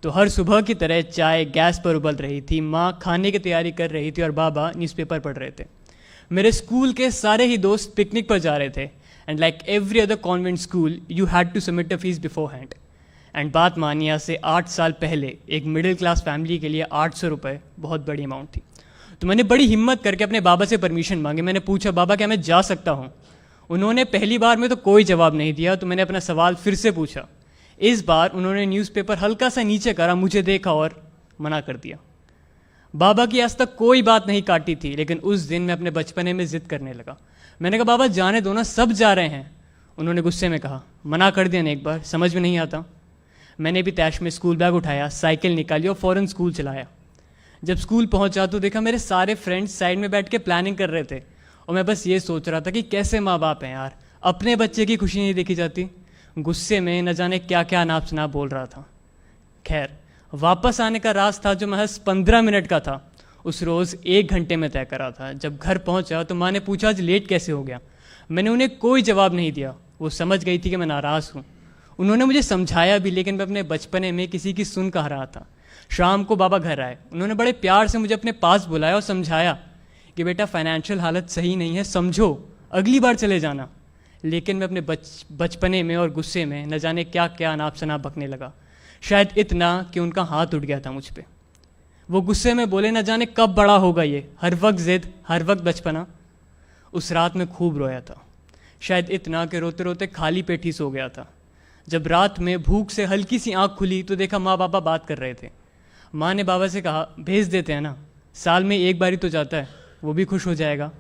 तो हर सुबह की तरह चाय गैस पर उबल रही थी, माँ खाने की तैयारी कर रही थी और बाबा न्यूज़पेपर पढ़ रहे थे। मेरे स्कूल के सारे ही दोस्त पिकनिक पर जा रहे थे and like every other convent school you had to submit a fees beforehand. And बात मानिए से 8 साल पहले एक मिडिल क्लास फैमिली के लिए 800 रुपये बहुत बड़ी अमाउंट थी। तो मैंने बड़ी हिम्मत करके अपने बाबा से परमिशन मांगी। मैंने पूछा, बाबा क्या मैं जा सकता हूँ? उन्होंने पहली बार में तो कोई जवाब नहीं दिया, तो मैंने अपना सवाल फिर से पूछा। इस बार उन्होंने न्यूज़पेपर हल्का सा नीचे करा, मुझे देखा और मना कर दिया। बाबा की आज तक कोई बात नहीं काटी थी, लेकिन उस दिन मैं अपने बचपने में ज़िद करने लगा। मैंने कहा, बाबा जाने दो ना, सब जा रहे हैं। उन्होंने गुस्से में कहा, मना कर दिया ना एक बार, समझ में नहीं आता। मैंने भी तैश में स्कूल बैग उठाया, साइकिल निकाली और फ़ौरन स्कूल चलाया। जब स्कूल पहुंचा तो देखा मेरे सारे फ्रेंड्स साइड में बैठ के प्लानिंग कर रहे थे और मैं बस ये सोच रहा था कि कैसे माँ बाप हैं यार, अपने बच्चे की खुशी नहीं देखी जाती। गुस्से में न जाने क्या क्या अनाप शनाप बोल रहा था। खैर, वापस आने का रास्ता था जो महज 15 मिनट का था, उस रोज़ 1 घंटे में तय करा था। जब घर पहुंचा तो माँ ने पूछा, आज लेट कैसे हो गया? मैंने उन्हें कोई जवाब नहीं दिया। वो समझ गई थी कि मैं नाराज़ हूँ। उन्होंने मुझे समझाया भी, लेकिन मैं अपने बचपने में किसी की सुन कह रहा था। शाम को बाबा घर आए। उन्होंने बड़े प्यार से मुझे अपने पास बुलाया और समझाया कि बेटा फाइनेंशियल हालत सही नहीं है, समझो, अगली बार चले जाना। लेकिन मैं अपने बचपने में और गुस्से में न जाने क्या क्या अनाप शनाप बकने लगा। शायद इतना कि उनका हाथ उठ गया था मुझ पे। वो गुस्से में बोले, न जाने कब बड़ा होगा ये, हर वक्त जिद, हर वक्त बचपना। उस रात में खूब रोया था, शायद इतना कि रोते रोते खाली पेट ही सो गया था। जब रात में भूख से हल्की सी आँख खुली तो देखा माँ बाबा बात कर रहे थे। माँ ने बाबा से कहा, भेज देते हैं ना, साल में एक बार ही तो जाता है, वो भी खुश हो जाएगा।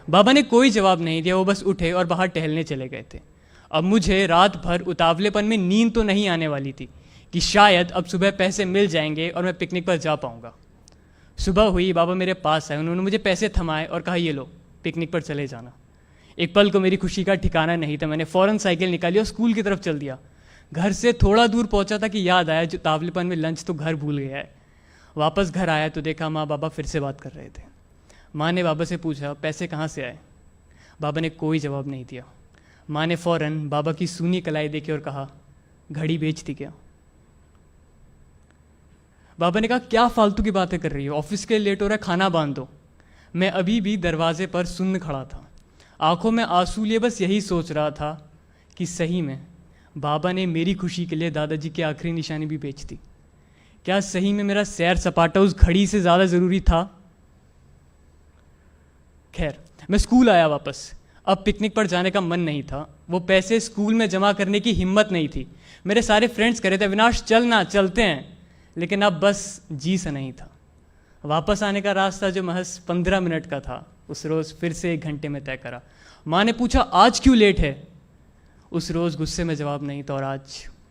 बाबा ने कोई जवाब नहीं दिया, वो बस उठे और बाहर टहलने चले गए थे। अब मुझे रात भर उतावलेपन में नींद तो नहीं आने वाली थी कि शायद अब सुबह पैसे मिल जाएंगे और मैं पिकनिक पर जा पाऊँगा। सुबह हुई, बाबा मेरे पास आए, उन्होंने मुझे पैसे थमाए और कहा, ये लो, पिकनिक पर चले जाना। एक पल को मेरी खुशी का ठिकाना नहीं था। मैंने फ़ौरन साइकिल निकाली और स्कूल की तरफ चल दिया। घर से थोड़ा दूर पहुंचा था कि याद आया, जो तावलेपन में लंच तो घर भूल गया है। वापस घर आया तो देखा माँ बाबा फिर से बात कर रहे थे। माँ ने बाबा से पूछा, पैसे कहाँ से आए? बाबा ने कोई जवाब नहीं दिया। माँ ने फ़ौरन बाबा की सूनी कलाई देखी और कहा, घड़ी बेच दी क्या? बाबा ने कहा, क्या फालतू की बातें कर रही हो, ऑफिस के लेट हो रहा है, खाना बांध दो। मैं अभी भी दरवाजे पर सुन्न खड़ा था, आंखों में आंसू लिए बस यही सोच रहा था कि सही में बाबा ने मेरी खुशी के लिए दादाजी की आखिरी निशानी भी बेच दी। क्या सही में मेरा सैर सपाटा उस घड़ी से ज़्यादा ज़रूरी था? खैर, मैं स्कूल आया वापस। अब पिकनिक पर जाने का मन नहीं था, वो पैसे स्कूल में जमा करने की हिम्मत नहीं थी। मेरे सारे फ्रेंड्स कह रहे थे, अविनाश चलना, चलते हैं, लेकिन अब बस जी सा नहीं था। वापस आने का रास्ता जो महज 15 मिनट का था, उस रोज़ फिर से 1 घंटे में तय करा। माँ ने पूछा, आज क्यों लेट है? उस रोज़ गुस्से में जवाब नहीं था और आज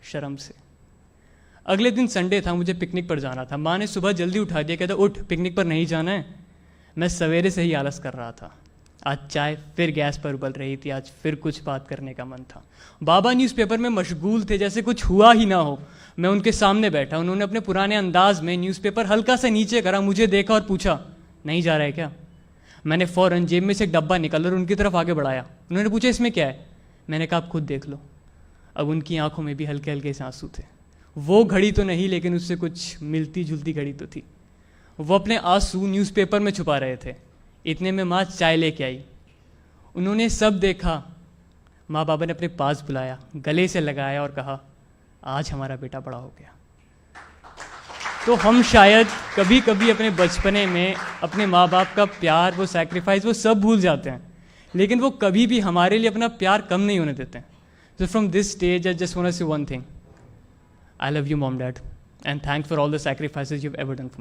शर्म से। अगले दिन संडे था, मुझे पिकनिक पर जाना था। माँ ने सुबह जल्दी उठा दिया, कहता, उठ, पिकनिक पर नहीं जाना है। मैं सवेरे से ही आलस कर रहा था। आज चाय फिर गैस पर उबल रही थी, आज फिर कुछ बात करने का मन था। बाबा न्यूज़पेपर में मशगूल थे, जैसे कुछ हुआ ही ना हो। मैं उनके सामने बैठा, उन्होंने अपने पुराने अंदाज में न्यूज़पेपर हल्का सा नीचे करा, मुझे देखा और पूछा, नहीं जा रहा है क्या? मैंने फ़ौरन जेब में से एक डब्बा निकाला और उनकी तरफ आगे बढ़ाया। उन्होंने पूछा, इसमें क्या है? मैंने कहा, आप खुद देख लो। अब उनकी आंखों में भी हल्के हल्के से आंसू थे। वो घड़ी तो नहीं, लेकिन उससे कुछ मिलती जुलती घड़ी तो थी। वो अपने आंसू न्यूज़पेपर में छुपा रहे थे। इतने में माँ चाय लेके आई। उन्होंने सब देखा। माँ बाबा ने अपने पास बुलाया, गले से लगाया और कहा, आज हमारा बेटा बड़ा हो गया। तो हम शायद कभी कभी अपने बचपने में अपने माँ बाप का प्यार, वो सैक्रिफाइस, वो सब भूल जाते हैं, लेकिन वो कभी भी हमारे लिए अपना प्यार कम नहीं होने देते हैं। So from this stage, I just want to say one thing. I love you, Mom, Dad, and thanks for all the sacrifices you've ever done for me.